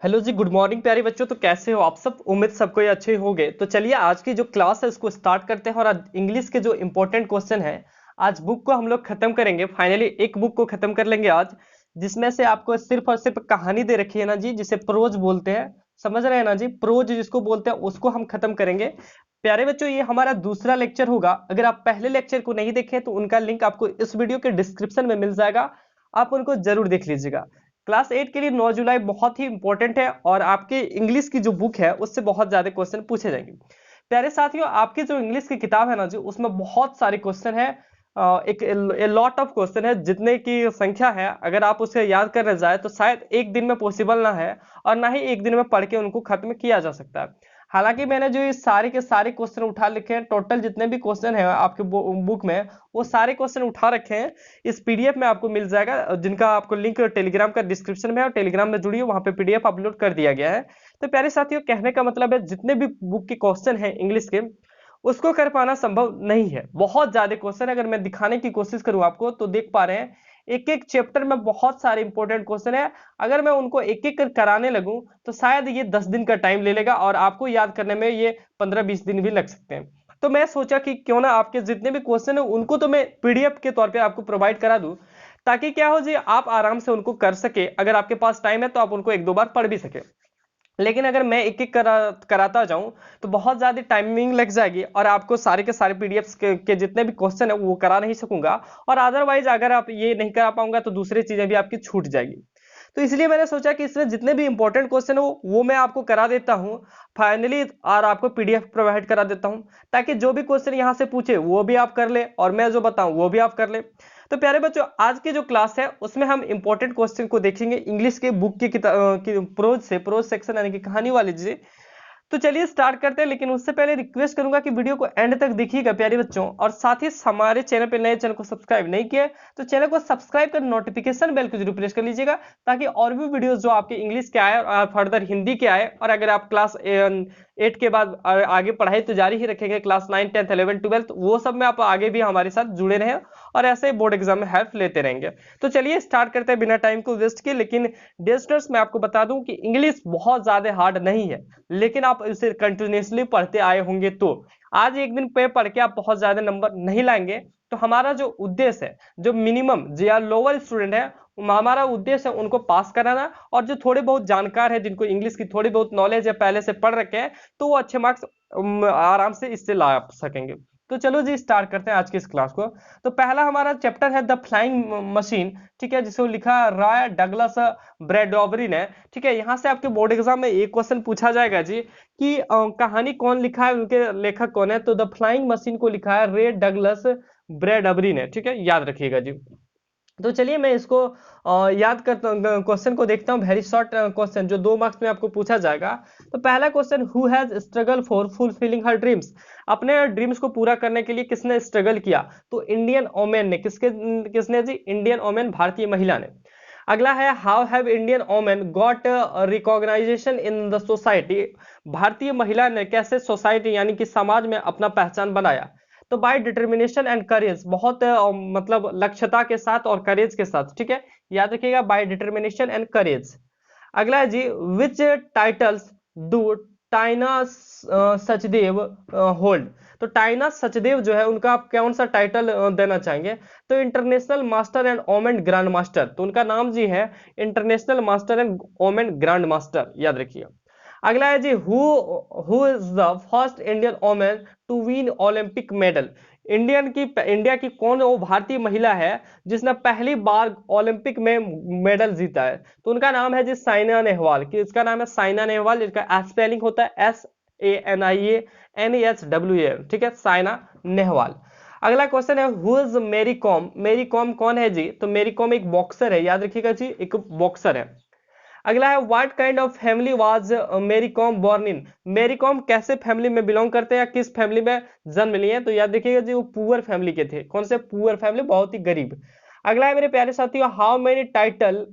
Hello जी, good morning प्यारे बच्चों। तो कैसे हो आप सब? उम्मीद सबको ये अच्छे होंगे। तो चलिए आज की जो क्लास है उसको स्टार्ट करते हैं और आज इंग्लिश के जो इंपॉर्टेंट क्वेश्चन है आज बुक को हम लोग खत्म करेंगे। फाइनली एक बुक को खत्म कर लेंगे आज, जिसमें से आपको सिर्फ और सिर्फ कहानी दे रखी है ना जी, जिसे प्रोज बोलते हैं। समझ रहे हैं ना जी? प्रोज जिसको बोलते हैं उसको हम खत्म करेंगे। प्यारे बच्चों, ये हमारा दूसरा लेक्चर होगा। अगर आप पहले लेक्चर को नहीं देखे तो उनका लिंक आपको इस वीडियो के डिस्क्रिप्शन में मिल जाएगा, आप उनको जरूर देख लीजिएगा। क्लास 8 के लिए 9 जुलाई बहुत ही इंपॉर्टेंट है और आपके इंग्लिश की जो बुक है उससे बहुत ज्यादा क्वेश्चन पूछे जाएंगे। प्यारे साथियों, आपकी जो इंग्लिश की किताब है ना जी, उसमें बहुत सारे क्वेश्चन है। एक लॉट ऑफ क्वेश्चन है, जितने की संख्या है अगर आप उसे याद करने जाए तो शायद एक दिन में पॉसिबल ना है और ना ही एक दिन में पढ़ के उनको खत्म किया जा सकता है। हालांकि मैंने जो ये सारे के सारे क्वेश्चन उठा लिखे हैं, टोटल जितने भी क्वेश्चन है आपके बुक में वो सारे क्वेश्चन उठा रखे हैं। इस पीडीएफ में आपको मिल जाएगा, जिनका आपको लिंक टेलीग्राम का डिस्क्रिप्शन में है और टेलीग्राम में जुड़िए, वहां पे पीडीएफ अपलोड कर दिया गया है। तो प्यारे साथियों, कहने का मतलब है जितने भी बुक के क्वेश्चन हैं इंग्लिश के उसको कर पाना संभव नहीं है। बहुत ज्यादा क्वेश्चन अगर मैं दिखाने की कोशिश करूं आपको तो देख पा रहे हैं एक एक चैप्टर में बहुत सारे इंपॉर्टेंट क्वेश्चन है। अगर मैं उनको एक एक कर कराने लगूं तो शायद ये 10 दिन का टाइम ले लेगा और आपको याद करने में ये 15-20 दिन भी लग सकते हैं। तो मैं सोचा कि क्यों ना आपके जितने भी क्वेश्चन है उनको तो मैं पीडीएफ के तौर पे आपको प्रोवाइड करा दूं, ताकि क्या हो जी, आप आराम से उनको कर सके। अगर आपके पास टाइम है तो आप उनको एक दो बार पढ़ भी सके। लेकिन अगर मैं एक एक कराता जाऊं तो बहुत ज्यादा टाइमिंग लग जाएगी और आपको सारे के सारे पीडीएफ के जितने भी क्वेश्चन है वो करा नहीं सकूंगा। और अदरवाइज अगर आप ये नहीं करा पाऊंगा तो दूसरी चीजें भी आपकी छूट जाएगी। तो इसलिए मैंने सोचा कि इसमें जितने भी इंपॉर्टेंट क्वेश्चन है वो मैं आपको करा देता हूं फाइनली, और आपको पीडीएफ प्रोवाइड करा देता हूं, ताकि जो भी क्वेश्चन यहां से पूछे वो भी आप कर ले और मैं जो बताऊं वो भी आप कर ले। तो प्यारे बच्चों, आज की जो क्लास है उसमें हम इंपॉर्टेंट क्वेश्चन को देखेंगे इंग्लिश के बुक की किताब की प्रोज से, प्रोज सेक्शन यानी कि कहानी वाली जी। तो चलिए स्टार्ट करते हैं, लेकिन उससे पहले रिक्वेस्ट करूंगा कि वीडियो को एंड तक देखिएगा प्यारे बच्चों, और साथ ही हमारे चैनल पे नए चैनल को सब्सक्राइब नहीं किया तो चैनल को सब्सक्राइब कर नोटिफिकेशन बेल को जरूर प्रेस कर लीजिएगा, ताकि और भी वीडियोस जो आपके इंग्लिश के आए और फर्दर हिंदी के आए। और अगर आप क्लास 8 के बाद आगे पढ़ाई तो जारी ही रखेंगे, क्लास 9 10 11 12 वो सब में आप आगे भी हमारे साथ जुड़े रहें और ऐसे बोर्ड एग्जाम में हेल्प लेते रहेंगे। तो चलिए स्टार्ट करते हैं बिना टाइम को वेस्ट किए। लेकिन डियर्स, मैं आपको बता दूं कि इंग्लिश बहुत ज्यादा हार्ड नहीं है, लेकिन आप इसे कंटिन्यूसली पढ़ते आए होंगे तो आज एक दिन पे पढ़ के आप बहुत ज्यादा नंबर नहीं लाएंगे। तो हमारा जो उद्देश्य है, जो मिनिमम या लोअर स्टूडेंट है, हमारा उद्देश्य है उनको पास कराना, और जो थोड़े बहुत जानकार है जिनको इंग्लिश की थोड़ी बहुत नॉलेज है, पहले से पढ़ रखे हैं, तो वो अच्छे मार्क्स आराम से इससे ला सकेंगे। तो चलो जी स्टार्ट करते हैं आज की इस क्लास को। तो पहला हमारा चैप्टर है द फ्लाइंग मशीन, ठीक है, जिसको लिखा राय डगलस ब्रैडबरी ने। ठीक है, यहाँ से आपके बोर्ड एग्जाम में एक क्वेश्चन पूछा जाएगा जी कि कहानी कौन लिखा है, उनके लेखक कौन है। तो द फ्लाइंग मशीन को लिखा है रे डगलस ब्रैडबरी ने। ठीक है, याद रखिएगा जी। तो चलिए मैं इसको याद करता हूँ, क्वेश्चन को देखता हूँ। वेरी शॉर्ट क्वेश्चन जो 2 मार्क्स में आपको पूछा जाएगा। तो पहला question, who has struggle for fulfilling her dreams, अपने ड्रीम्स को पूरा करने के लिए किसने स्ट्रगल किया। तो इंडियन ओमेन ने। किसने जी? इंडियन ओमेन, भारतीय महिला ने। अगला है, how have Indian women got recognition in the society, भारतीय महिला ने कैसे सोसाइटी यानी कि समाज में अपना पहचान बनाया। तो बाय डिटर्मिनेशन एंड करेज, बहुत मतलब लक्ष्यता के साथ और करेज के साथ। ठीक है, याद रखिएगा, बाय डिटर्मिनेशन एंड करेज। अगला है जी, विच टाइटल्स डू टाइना सचदेव होल्ड। तो टाइना सचदेव जो है उनका आप कौन सा टाइटल देना चाहेंगे। तो international master and woman grand master, तो उनका नाम जी है international master and woman grand master, याद रखिए। अगला है जी, who is the first Indian woman to win Olympic medal, India की कौन वो भारतीय महिला है जिसने पहली बार ओलंपिक में मेडल जीता है। तो उनका नाम है जी साइना नेहवाल, कि इसका नाम है साइना नेहवाल, जिसका स्पेलिंग होता है SANIANEHWAL। ठीक है, साइना नेहवाल। अगला क्वेश्चन है, हु इज मेरी कॉम, मेरी कॉम कौन है जी। तो मेरी कॉम एक बॉक्सर है, याद रखिएगा जी, एक बॉक्सर है। अगला है, what kind of family was मेरी कॉम बोर्न इन, मेरी कॉम कैसे फैमिली में बिलोंग करते हैं या किस फैमिली में जन्म लिए हैं। तो याद रखिएगा जी, वो पुअर फैमिली के थे। कौन से? पुअर फैमिली, बहुत ही गरीब। अगला है मेरे प्यारे साथियों, how many title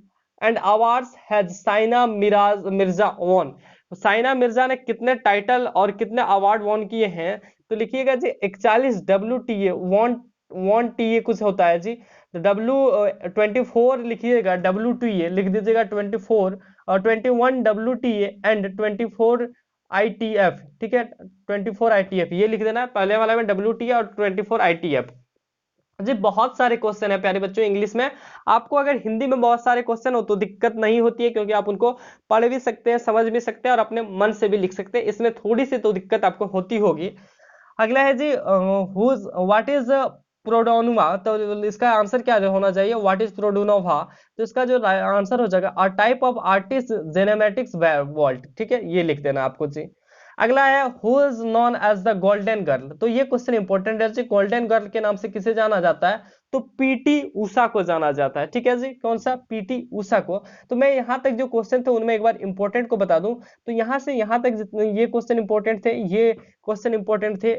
and awards has Saina Miraj Mirza won, Saina Mirza ने कितने टाइटल और कितने अवार्ड वॉन किए हैं। तो लिखिएगा जी 41 WTA, वॉन वॉन टी कुछ होता है जी। W24 लिखिएगा, WTA लिख दीजिएगा 24, और 21 WTA एंड 24 ITF, ठीक है, 24 ITF ये लिख देना, पहले वाला में WTA और 24 ITF। जी बहुत सारे क्वेश्चन है प्यारे बच्चों इंग्लिश में। आपको अगर हिंदी में बहुत सारे क्वेश्चन हो तो दिक्कत नहीं होती है, क्योंकि आप उनको पढ़ भी सकते हैं, समझ भी सकते हैं और अपने मन से भी लिख सकते हैं। इसमें थोड़ी सी तो दिक्कत आपको होती होगी। अगला है जी, व्हाट इज प्रोडोनुमा, तो इसका आंसर क्या होना चाहिए, व्हाट इज प्रोडोनोवा। तो इसका जो आंसर हो जाएगा a type of artist gymnastics vault, ठीक है, ये लिख देना आपको जी। अगला है who is known as the golden girl, तो ये क्वेश्चन इंपॉर्टेंट है जी। गोल्डन गर्ल के नाम से किसे जाना जाता है, तो पीटी उषा को जाना जाता है, ठीक है जी, कौन सा, पीटी उषा को। तो मैं यहाँ तक जो क्वेश्चन थे उनमें एक बार इंपॉर्टेंट को बता दूं, तो यहाँ से यहाँ तक जितने ये क्वेश्चन इंपॉर्टेंट थे, ये क्वेश्चन इंपॉर्टेंट थे,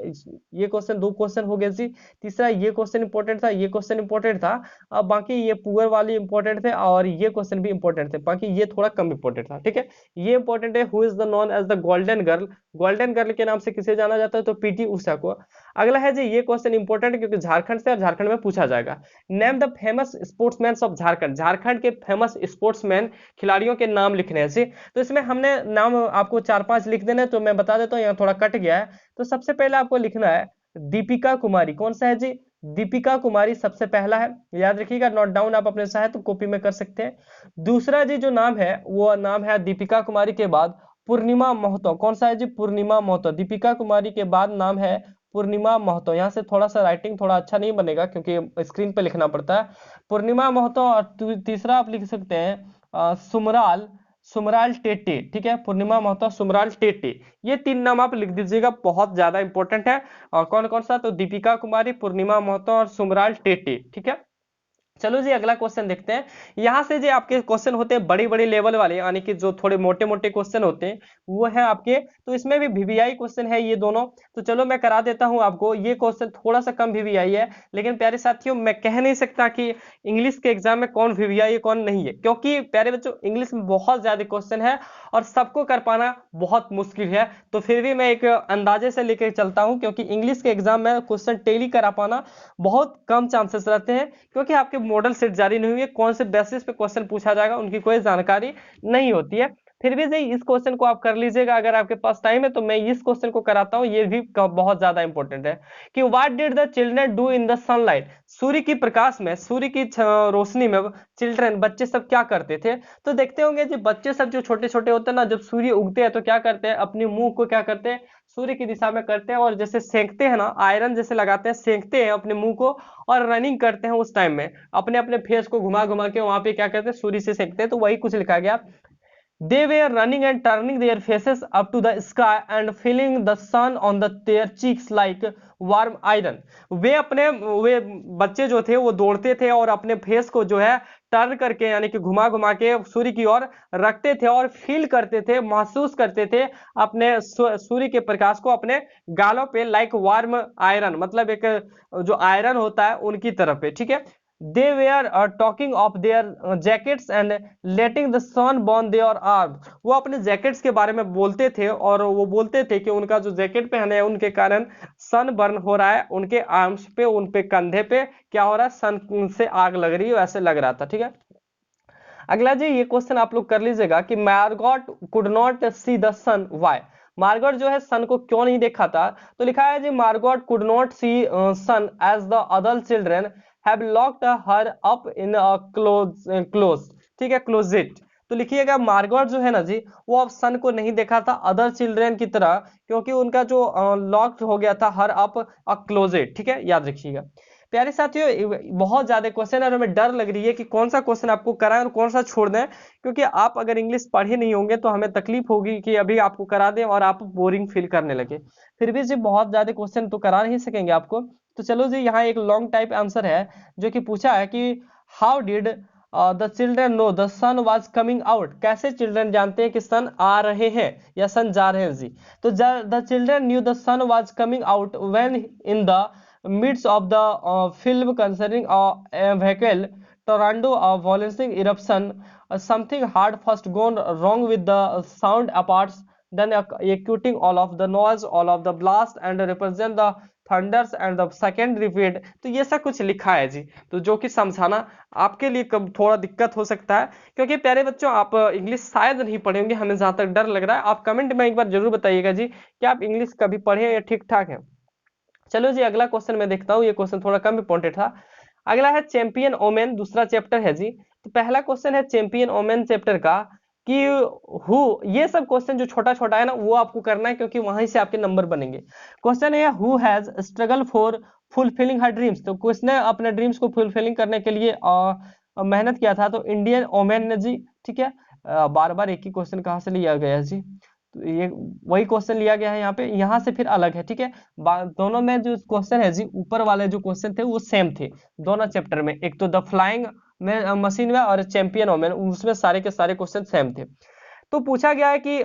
ये क्वेश्चन दो क्वेश्चन हो गए जी। तीसरा ये क्वेश्चन इंपॉर्टेंट था, ये क्वेश्चन इंपॉर्टेंट था। अब बाकी ये पुअर वाली इंपॉर्टेंट थे और ये क्वेश्चन भी इंपॉर्टेंट थे, बाकी ये थोड़ा कम इंपॉर्टेंट था, ठीक है। ये इंपॉर्टेंट है, who is the known as the golden girl, golden girl के नाम से किसे जाना जाता है, तो पीटी उषा को। अगला है जी, ये क्वेश्चन इंपॉर्टेंट है क्योंकि झारखंड से और झारखंड में पूछा जाएगा। Name the famous sportsman of Jharkhand, Jharkhand के फेमस स्पोर्ट्समैन खिलाड़ियों के नाम लिखने हैं जी। तो इसमें हमने नाम आपको 4-5 लिख देने, तो मैं बता देता हूँ, यहाँ थोड़ा कट गया है। तो सबसे पहले आपको लिखना है दीपिका कुमारी, कौन सा है जी, दीपिका कुमारी सबसे पहला है, याद रखिएगा, नोट डाउन आप अपने चाहे तो कॉपी में कर सकते हैं। दूसरा जी जो नाम है वो नाम है दीपिका कुमारी के बाद पूर्णिमा महतो, कौन सा है जी, पूर्णिमा महतो, दीपिका कुमारी के बाद नाम है पूर्णिमा महतो। यहाँ से थोड़ा सा राइटिंग थोड़ा अच्छा नहीं बनेगा क्योंकि स्क्रीन पे लिखना पड़ता है, पूर्णिमा महतो। और तीसरा आप लिख सकते हैं सुमराल, सुमराल टेटे, ठीक है, पूर्णिमा महतो, सुमराल टेटे। ये 3 नाम आप लिख दीजिएगा, बहुत ज्यादा इंपॉर्टेंट है। और कौन कौन सा, तो दीपिका कुमारी, पूर्णिमा महतो और सुमराल टेटे, ठीक है। चलो जी अगला क्वेश्चन देखते हैं। यहां से जो आपके क्वेश्चन होते हैं बड़ी बड़ी लेवल वाले, यानी कि जो थोड़े मोटे मोटे क्वेश्चन होते हैं वो है आपके, तो इसमें भी वीवीआई क्वेश्चन है ये दोनों। तो चलो मैं करा देता हूं आपको, ये क्वेश्चन थोड़ा सा कम वीवीआई है, लेकिन प्यारे साथियों मैं कह नहीं सकता कि इंग्लिश के एग्जाम में कौन वीवीआई है कौन नहीं है, क्योंकि प्यारे बच्चों इंग्लिश में बहुत ज्यादा क्वेश्चन है और सबको कर पाना बहुत मुश्किल है। तो फिर भी मैं एक अंदाजे से लेकर चलता हूं, क्योंकि इंग्लिश के एग्जाम में क्वेश्चन टेली करा पाना बहुत कम चांसेस रहते हैं, क्योंकि आपके मॉडल सेट जारी नहीं हुई है, कौन से बेसिस पे क्वेश्चन पूछा जाएगा उनकी कोई जानकारी नहीं होती है। फिर भी सही इस क्वेश्चन को आप कर लीजिएगा, अगर आपके पास टाइम है तो मैं इस क्वेश्चन को कराता हूं, ये भी बहुत ज्यादा इंपॉर्टेंट है कि what did the children do in the sunlight, सूर्य की प्रकाश में, सूर्य की रोशनी में चिल्ड्रन बच्चे सब क्या करते थे। तो देखते होंगे जी बच्चे सब जो छोटे छोटे होते हैं ना, जब सूर्य उगते हैं तो क्या करते हैं, अपने मुंह को क्या करते हैं, सूर्य की दिशा में करते हैं, और जैसे सेंकते हैं ना, आयरन जैसे लगाते हैं, सेंकते हैं अपने मुंह को, और रनिंग करते हैं उस टाइम में, अपने अपने फेस को घुमा घुमा के वहां पे क्या करते हैं, सूर्य से सेंकते हैं। तो वही कुछ लिखा गया, they were running and turning their faces up to the sky and feeling the sun on their cheeks like warm iron। वे बच्चे जो थे वो दौड़ते थे और अपने फेस को जो है टर्न करके यानी कि घुमा घुमा के सूर्य की ओर रखते थे और फील करते थे, महसूस करते थे अपने सूर्य के प्रकाश को अपने गालों पे, लाइक वार्म आयरन, मतलब एक जो आयरन होता है उनकी तरफ पे, ठीक है। They were talking of their jackets and letting the sun burn their arms। वो अपने जैकेट्स के बारे में बोलते थे और वो बोलते थे कि उनका जो जैकेट पहने हैं उनके कारण सन बर्न हो रहा है, उनके आर्म्स पे, उन पे कंधे पे क्या हो रहा है, सन से आग लग रही है, ऐसे लग रहा था, ठीक है। अगला जी ये क्वेश्चन आप लोग कर लीजिएगा कि Margot could not see the sun why, Margot जो है सन को क्यों नहीं देखा था। तो लिखा है जी Margot could not see sun as the other children have locked her up in a close, ठीक है, क्लोजेट। तो लिखिएगा मार्गॉट जो है ना जी, वो अब सन को नहीं देखा था अदर चिल्ड्रन की तरह, क्योंकि उनका जो लॉक्ड हो गया था हर अप अ क्लोजेट, ठीक है, याद रखिएगा। प्यारे साथियों बहुत ज्यादा क्वेश्चन है और हमें डर लग रही है कि कौन सा क्वेश्चन आपको कराएं और कौन सा छोड़ दें, क्योंकि आप अगर इंग्लिश पढ़े नहीं होंगे तो हमें तकलीफ होगी कि अभी आपको करा दें और आप बोरिंग फील करने लगे। फिर भी जी बहुत ज्यादा क्वेश्चन तो करा नहीं सकेंगे आपको। तो चलो जी यहाँ एक लॉन्ग टाइप आंसर है जो कि पूछा है कि how did the children know the sun was coming out, कैसे चिल्ड्रन जानते हैं कि सन आ रहे हैं या सन जा रहे हैं जी। तो the children knew the sun was coming out when in the midst of the film concerning a vehicle tornado, a volcanic eruption, something had first gone wrong with the sound apart, then equating all of the noise, all of the blast, and represent the thunder's and the second repeat, तो ये सब कुछ लिखा है जी, तो जो कि समझाना आपके लिए कब थोड़ा दिक्कत हो सकता है, क्योंकि प्यारे बच्चों आप इंग्लिश शायद नहीं पढ़े होंगे, हमें जहां तक डर लग रहा है। आप कमेंट में एक बार जरूर बताइएगा जी कि आप इंग्लिश कभी पढ़े या ठीक ठाक है। चलो जी अगला क्वेश्चन मैं देखता हूँ, ये क्वेश्चन थोड़ा कम इंपॉर्टेंट था। अगला है चैंपियन ओमेन, दूसरा चैप्टर है जी। तो पहला क्वेश्चन है चैंपियन ओमेन चैप्टर का कि हु, ये सब क्वेश्चन जो छोटा छोटा है ना वो आपको करना है, क्योंकि वहीं से आपके नंबर बनेंगे। क्वेश्चन है who has struggle for fulfilling her dreams, तो किसने अपने ड्रीम्स को फुलफिलिंग करने के लिए मेहनत किया था, तो इंडियन ओमेन ने जी। ठीक है, बार बार एक ही क्वेश्चन कहाँ से लिया गया है जी, तो ये वही क्वेश्चन लिया गया है यहाँ पे, यहाँ से फिर अलग है। ठीक है, दोनों में जो क्वेश्चन है जी, ऊपर वाले जो क्वेश्चन थे वो सेम थे दोनों चैप्टर में, एक तो द फ्लाइंग में मशीन में और चैंपियन ओमेन, उसमें सारे के सारे क्वेश्चन सेम थे। तो पूछा गया है कि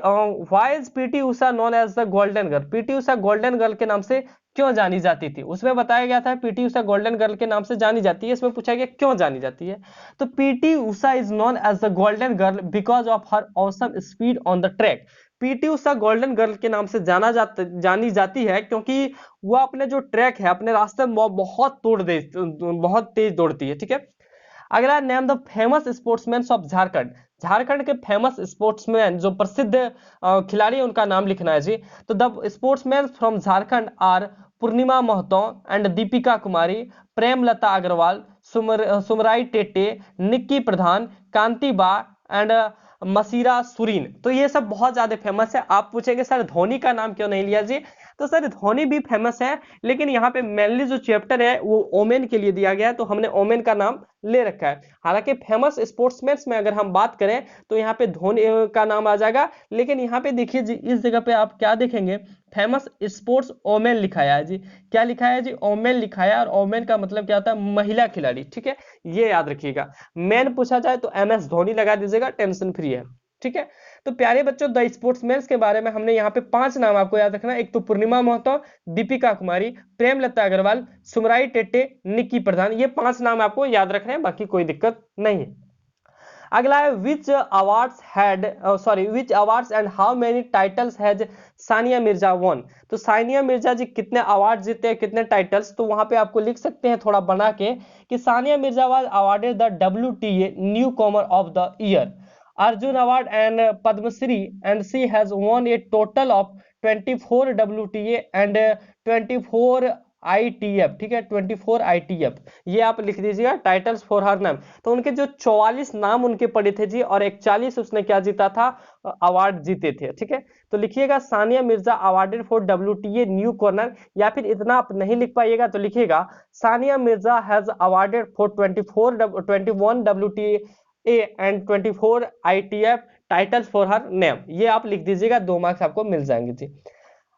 why is PT Usha known as the golden girl, PT Usha golden girl के नाम से क्यों जानी जाती थी, उसमें बताया गया था पीटी उषा गोल्डन गर्ल के नाम से जानी जाती है, इसमें पूछा गया क्यों जानी जाती है। तो PT Usha is known as the golden girl because of her awesome speed on the track, PT Usha golden girl के नाम से जानी जाती है क्योंकि वह अपने जो ट्रैक है अपने रास्ते में बहुत तेज दौड़ती है। ठीक है, अगला name the famous sportsman of Jharkhand, Jharkhand के फेमस स्पोर्ट्समैन जो प्रसिद्ध खिलाड़ी है उनका नाम लिखना है जी। तो the sportsman from Jharkhand are Purnima Mahato and Deepika Kumari, Premlata Agarwal, Sumrai Tete, Nikki Pradhan, Kanti Ba and मसीरा Surin, तो ये सब बहुत ज्यादा फेमस है। आप पूछेंगे सर धोनी का नाम क्यों नहीं लिया जी, तो सर धोनी भी फेमस है, लेकिन यहाँ पे मेनली जो चैप्टर है वो ओमेन के लिए दिया गया है, तो हमने ओमेन का नाम ले रखा है। हालांकि फेमस स्पोर्ट्समैन में अगर हम बात करें तो यहाँ पे धोनी का नाम आ जाएगा, लेकिन यहाँ पे देखिए जी इस जगह पे आप क्या देखेंगे, फेमस स्पोर्ट्स ओमेन लिखाया है जी। क्या लिखा है जी, ओमेन लिखाया, और ओमेन का मतलब क्या होता है, महिला खिलाड़ी। ठीक है, ये याद रखिएगा। मैन पूछा जाए तो एमएस धोनी लगा दीजिएगा, टेंशन फ्री है। ठीक है, तो प्यारे बच्चों द स्पोर्ट्समैन के बारे में हमने यहाँ पे 5 नाम आपको याद रखना है, एक तो पूर्णिमा महतो, दीपिका कुमारी, प्रेमलता अग्रवाल, सुमराई टेटे, निक्की प्रधान, ये 5 नाम आपको याद रखने हैं, बाकी कोई दिक्कत नहीं है। अगला है which awards and how many titles has Sania Mirza won, तो सानिया मिर्जा जी कितने अवार्ड जीते हैं, कितने टाइटल्स, तो वहां पे आपको लिख सकते हैं थोड़ा बना के कि Sania Mirza was awarded the WTA newcomer of the year, Arjun award and Padma Shri, and she has won a total of 24 WTA and 24 ITF। ठीक है, 24 ITF, ये आप लिख दीजिएगा टाइटल्स फॉर हर नाम। तो उनके जो 44 नाम उनके पड़े थे जी, और 41 उसने क्या जीता था, अवार्ड जीते थे। ठीक है, तो लिखिएगा Sania Mirza awarded for WTA new corner, या फिर इतना आप नहीं लिख पाइएगा तो लिखिएगा Sania Mirza has awarded for 21 WTA and 24 ITF titles for her name, ये आप लिख दीजिएगा, 2 मार्क्स आपको मिल जाएंगे जी।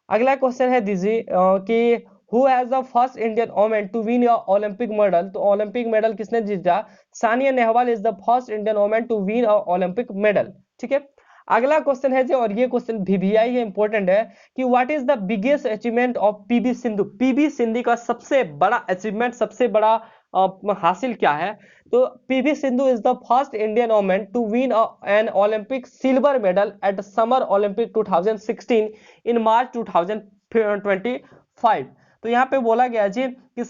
अगला क्वेश्चन है दीजिए कि who has the first Indian women to win Olympic medal, तो ओलंपिक मेडल किसने जीता, Sania Nehwal is the first Indian women to win Olympic medal. ठीक है, अगला क्वेश्चन है जी, और ये क्वेश्चन VVI है, इंपॉर्टेंट है कि what is the biggest achievement of PV Sindhu, PV Sindhu का सबसे बड़ा अचीवमेंट, सबसे बड़ा हासिल क्या है, तो PV Sindhu is the first Indian women to win an Olympic silver medal at summer Olympic 2016 in March 2025। तो यहाँ पे बोला गया जी कि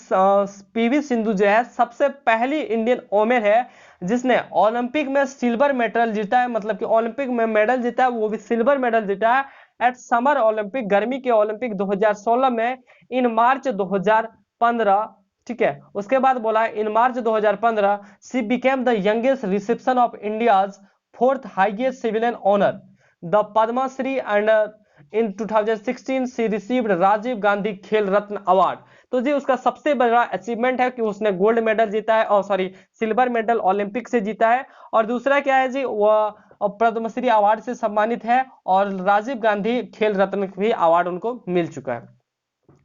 PV सिंधु जो है सबसे पहली इंडियन वुमेन है जिसने ओलंपिक में सिल्वर मेडल जीता है, मतलब कि ओलंपिक में मेडल जीता है, वो भी सिल्वर मेडल जीता है एट समर ओलंपिक, गर्मी के ओलंपिक 2016 में, इन मार्च 2015। ठीक है, उसके बाद बोला in March 2015 she became the youngest reception of India's 4th highest civilian honour the Padma Shri, and in 2016 she received Rajiv Gandhi Khel Ratna award. तो जी उसका सबसे बड़ा अचीवमेंट है कि उसने गोल्ड मेडल जीता है, और सॉरी सिल्वर मेडल ओलंपिक से जीता है, और दूसरा क्या है जी वह पद्मश्री अवार्ड से सम्मानित है, और राजीव गांधी खेल रत्न भी अवार्ड उनको मिल चुका है।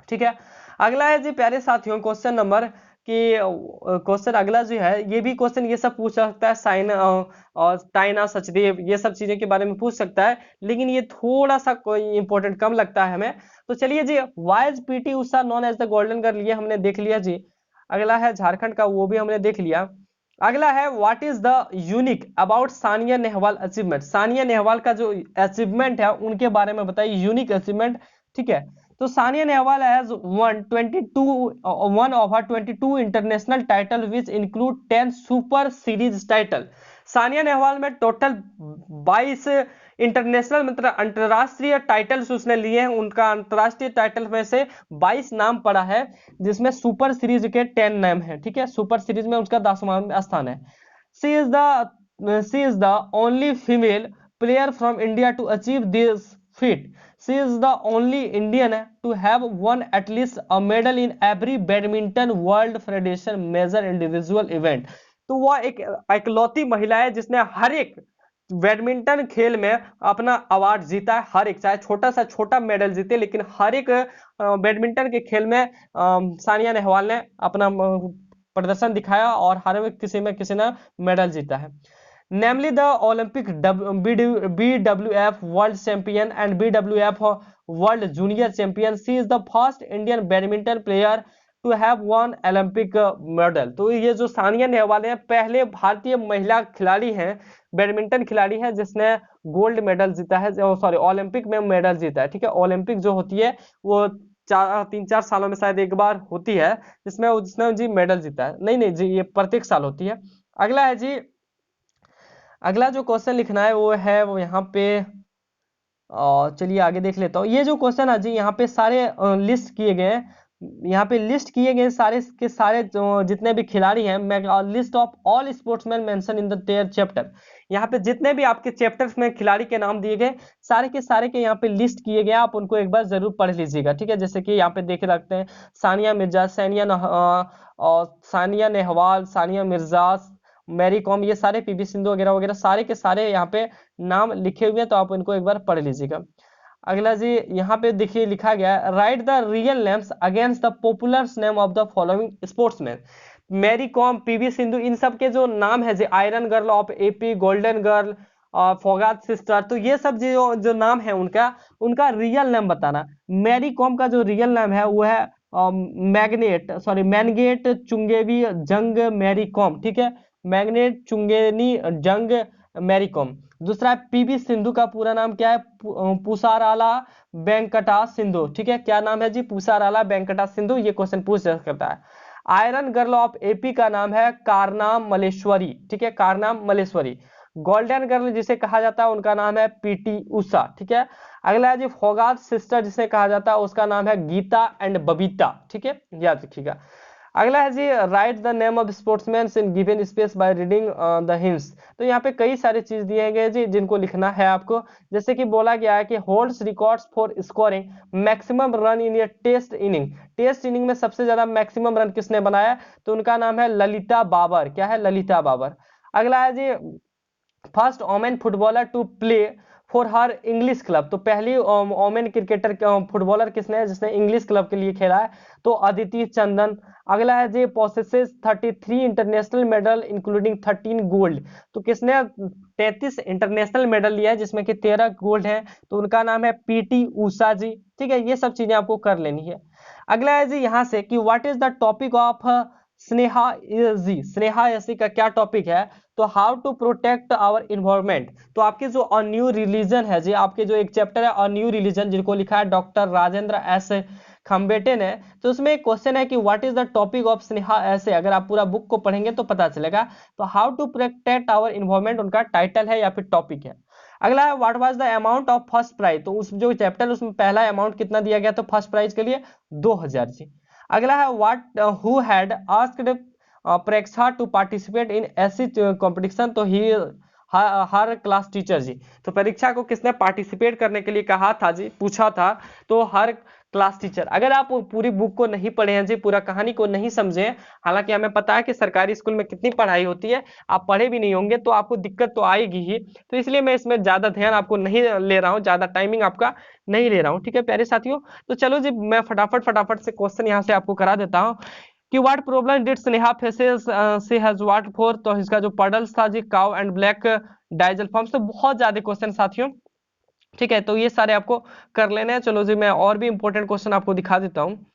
ठीक है, अगला है जी प्यारे साथियों क्वेश्चन नंबर कि क्वेश्चन अगला जो है ये भी क्वेश्चन ये सब पूछ सकता है, साइन और टाइना सचदेव ये सब चीजें के बारे में पूछ सकता है, लेकिन ये थोड़ा सा कोई इंपॉर्टेंट कम लगता है हमें। तो चलिए जी, why is PT Usha known as the golden girl, ये हमने देख लिया जी। अगला है झारखंड का, वो भी हमने देख लिया। अगला है what is the unique about Sania Nehwal achievement, Sania Nehwal का जो अचीवमेंट है उनके बारे में बताइए, यूनिक अचीवमेंट। ठीक है, तो Sania Nehwal has one 22 international title which include 10 super series title. Sania Nehwal में टोटल 22 इंटरनेशनल मतलब अंतरराष्ट्रीय टाइटल्स उसने लिए हैं। उनका अंतरराष्ट्रीय टाइटल में से 22 नाम पड़ा है, जिसमें सुपर सीरीज के 10 नाम है। ठीक है, सुपर सीरीज में उसका 10वां स्थान है। She is the only female player from India to achieve this feat. She is the only Indian to have won at least a medal in every badminton world federation major individual event. तो वह एक इकलौती महिला है जिसने हर एक badminton खेल में अपना अवार्ड जीता है। हर एक, चाहे छोटा सा छोटा मेडल जीते, लेकिन हर एक बैडमिंटन के खेल में सानिया नेहवाल ने अपना प्रदर्शन दिखाया और हर एक किसी ने मेडल जीता है। namely the Olympic BWF World Champion and BWF World Junior Champion. She is the first Indian badminton player to have won Olympic medal. तो ये जो सानिया नेहवाल है पहले भारतीय महिला खिलाड़ी हैं, बैडमिंटन खिलाड़ी हैं जिसने गोल्ड मेडल जीता है, सॉरी ओलंपिक में मेडल जीता है। ठीक है, ओलंपिक जो होती है वो 3-4 सालों में शायद एक बार होती है, जिसमें जिसने जी मेडल जीता है। नहीं जी, ये प्रत्येक साल होती है। अगला है जी, अगला जो क्वेश्चन लिखना है वो है वो यहाँ पे, चलिए आगे देख लेता हूँ। ये जो क्वेश्चन है जी यहाँ पे सारे लिस्ट किए गए हैं, यहाँ पे लिस्ट किए गए सारे के सारे जितने भी खिलाड़ी हैं, list of all sportsman mention in the their chapter. यहाँ पे जितने भी आपके चैप्टर्स में खिलाड़ी के नाम दिए गए सारे के यहाँ पे लिस्ट किए गए, आप उनको एक बार जरूर पढ़ लीजिएगा। ठीक है, जैसे कि यहाँ पे देख रखते हैं सानिया मिर्जा, सानिया नेहवाल, सानिया मिर्जा, मैरी कॉम, ये सारे पीवी सिंधु वगैरह वगैरह सारे के सारे यहाँ पे नाम लिखे हुए हैं, तो आप इनको एक बार पढ़ लीजिएगा। अगला जी यहाँ पे देखिए लिखा गया है write the real names against the popular name of the following sportsman. Mary Kom, PV Sindhu, इन सब के जो नाम है जी, iron girl of AP, golden girl, Phogat sister, तो ये सब जो नाम है उनका रियल नाम बताना। मैरी कॉम का जो रियल नाम है वो है मैनगेट चुंगेवी जंग मैरी कॉम। ठीक है, मैग्नेट चुंगेनी जंग मैरी कॉम। दूसरा पीवी सिंधु का पूरा नाम क्या है, पुसाराला वेंकटा सिंधु। ठीक है, क्या नाम है जी, पुसाराला वेंकटा सिंधु, ये क्वेश्चन पूछ सकता है। आयरन गर्ल ऑफ एपी का नाम है कारनाम मलेश्वरी। ठीक है, कारनाम मलेश्वरी। गोल्डन गर्ल जिसे कहा जाता है उनका नाम है पीटी उषा। ठीक है, अगला है जी फोगाट सिस्टर जिसे कहा जाता है उसका नाम है गीता एंड बबीता। ठीक है, याद रखिएगा। अगला है जी write the name of sportsman in given space by reading the hints. तो यहाँ पे कई सारे चीज दिए गए जी जिनको लिखना है आपको। जैसे कि बोला गया है कि holds records for scoring maximum run in a test inning. Test inning में सबसे ज्यादा मैक्सिमम रन किसने बनाया, तो उनका नाम है ललिता बाबर। क्या है, ललिता बाबर। अगला है जी first women footballer to play for her English club. तो पहली वोमेन क्रिकेटर फुटबॉलर किसने है जिसने इंग्लिश क्लब के लिए खेला है, तो अदिति चंदन। अगला है जी possesses 33 international medal including 13 gold. तो किसने 33 इंटरनेशनल मेडल लिया है जिसमें कि 13 गोल्ड है, तो उनका नाम है पीटी उषा जी। ठीक है, ये सब चीजें आपको कर लेनी है। अगला है जी यहाँ से कि what is the topic of Sneha ji, Sneha ऐसी का क्या टॉपिक है, तो how to protect our environment. तो आपके जो अ न्यू रिलीजन है जी, आपके जो एक चैप्टर है अ न्यू रिलीजन जिनको लिखा है डॉक्टर राजेंद्र एस खम्बेटे ने, तो उसमें एक क्वेश्चन है कि what is the topic of Sneha ऐसे। अगर आप पूरा बुक को पढ़ेंगे तो पता चलेगा। तो how to protect our environment उनका टाइटल है या फिर टॉपिक है। अगला है what was the amount of first prize. तो उस जो चैप्टर उसमें पहला अमाउंट कितना दिया गया, तो फर्स्ट प्राइज के लिए 2000 जी। अगला है what who had asked Preksha to participate in ऐसी कॉम्पिटिशन, तो ही हर क्लास टीचर जी। तो परीक्षा को किसने पार्टिसिपेट करने के लिए कहा था जी, पूछा था, तो हर क्लास टीचर। अगर आप पूरी बुक को नहीं पढ़े हैं जी, पूरा कहानी को नहीं समझे, हालांकि हमें पता है कि सरकारी स्कूल में कितनी पढ़ाई होती है, आप पढ़े भी नहीं होंगे तो आपको दिक्कत तो आएगी ही। तो इसलिए मैं इसमें ज्यादा ध्यान आपको नहीं ले रहा हूँ, ज्यादा टाइमिंग आपका नहीं ले रहा हूँ। ठीक है प्यारे साथियों, तो चलो जी मैं फटाफट से क्वेश्चन यहाँ से आपको करा देता हूँ कि what problem did Sneha faces she has what for. तो इसका जो पडल्स था जी काउ एंड ब्लैक डाइजल फॉर्म्स। तो बहुत ज्यादा क्वेश्चन साथियों, ठीक है, तो ये सारे आपको कर लेने हैं। चलो जी मैं और भी इंपॉर्टेंट क्वेश्चन आपको दिखा देता हूँ।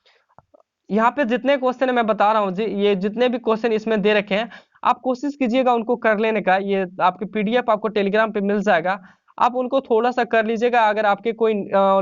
यहाँ पे जितने क्वेश्चन मैं बता रहा हूँ जी, ये जितने भी क्वेश्चन इसमें दे रखे हैं, आप कोशिश कीजिएगा उनको कर लेने का। ये आपके पीडीएफ आपको टेलीग्राम पे मिल जाएगा, आप उनको थोड़ा सा कर लीजिएगा। अगर आपके कोई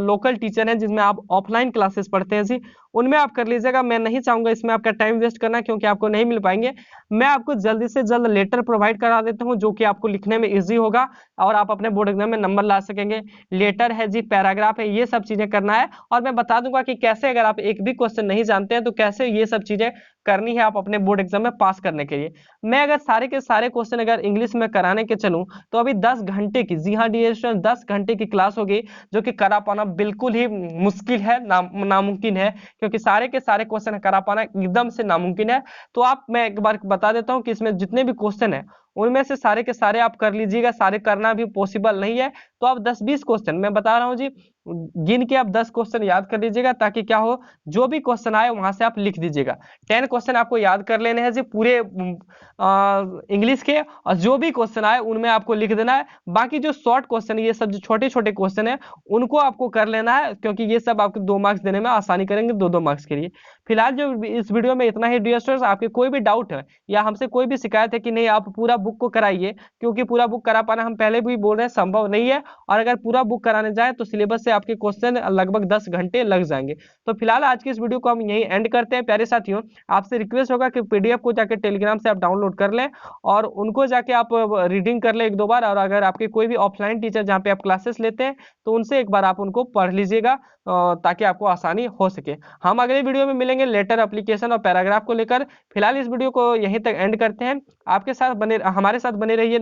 लोकल टीचर हैं जिसमें आप ऑफलाइन क्लासेस पढ़ते हैं जी, उनमें आप कर लीजिएगा। मैं नहीं चाहूंगा इसमें आपका टाइम वेस्ट करना, क्योंकि आपको नहीं मिल पाएंगे। मैं आपको जल्दी से जल्द लेटर प्रोवाइड करा देता हूं, जो कि आपको लिखने में इजी होगा और आप अपने बोर्ड एग्जाम में नंबर ला सकेंगे। लेटर है जी, पैराग्राफ है, ये सब चीजें करना है। और मैं बता दूंगा कि कैसे, अगर आप एक भी क्वेश्चन नहीं जानते हैं तो कैसे ये सब चीजें करनी है आप अपने बोर्ड एग्जाम में पास करने के लिए। मैं अगर सारे के सारे क्वेश्चन अगर इंग्लिश में कराने के चलूं तो अभी 10 घंटे की, जी हाँ डियर स्टूडेंट, 10 घंटे की क्लास होगी, जो कि करा पाना बिल्कुल ही मुश्किल है, नामुमकिन है, क्योंकि सारे के सारे क्वेश्चन करा पाना एकदम से नामुमकिन है। तो आप, मैं एक बार बता देता हूं कि इसमें जितने भी क्वेश्चन है उनमें से सारे के सारे आप कर लीजिएगा। सारे करना भी पॉसिबल नहीं है, तो आप 10-20 क्वेश्चन मैं बता रहा हूं जी, गिन के आप 10 क्वेश्चन याद कर लीजिएगा, ताकि क्या हो, जो भी क्वेश्चन आए वहां से आप लिख दीजिएगा। 10 क्वेश्चन आपको याद कर लेने हैं जी पूरे इंग्लिश के, और जो भी क्वेश्चन आए उनमें आपको लिख देना है। बाकी जो शॉर्ट क्वेश्चन, ये सब जो छोटे छोटे क्वेश्चन है, उनको आपको कर लेना है, क्योंकि ये सब आपको 2 मार्क्स देने में आसानी करेंगे, 2-2 मार्क्स के लिए। फिलहाल जो इस वीडियो में इतना ही डियर स्टूडेंट्स। आपके कोई भी डाउट है या हमसे कोई भी शिकायत है कि नहीं आप पूरा बुक को कराइए, क्योंकि पूरा बुक करा पाना हम पहले भी बोल रहे हैं संभव नहीं है, और अगर पूरा बुक कराने जाए तो सिलेबस से आपके क्वेश्चन लगभग 10 घंटे लग जाएंगे। तो फिलहाल आज की इस वीडियो को हम यही एंड करते हैं। प्यारे साथियों, आपसे रिक्वेस्ट होगा कि पीडीएफ को जाके टेलीग्राम से आप डाउनलोड कर लें और उनको जाके आप रीडिंग कर लें 1-2 बार। और अगर आपके कोई भी ऑफलाइन टीचर जहाँ पे आप क्लासेस लेते हैं तो उनसे एक बार आप उनको पढ़ लीजिएगा, ताकि आपको आसानी हो सके। हम अगले वीडियो में मिलेंगे लेटर, एप्लीकेशन और पैराग्राफ को लेकर। फिलहाल इस वीडियो को यहीं तक एंड करते हैं। आपके साथ हमारे साथ बने रहिए।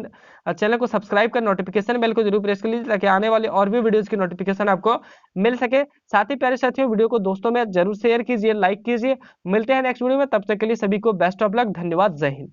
चैनल को सब्सक्राइब कर नोटिफिकेशन बेल को जरूर प्रेस कर लीजिए, ताकि आने वाले और भी वीडियोस की नोटिफिकेशन आपको मिल सके। साथ ही प्यारे साथियों, वीडियो को दोस्तों में जरूर शेयर कीजिए, लाइक कीजिए। मिलते हैं नेक्स्ट वीडियो में, तब तक के लिए सभी को बेस्ट ऑफ लक। धन्यवाद, जय हिंद।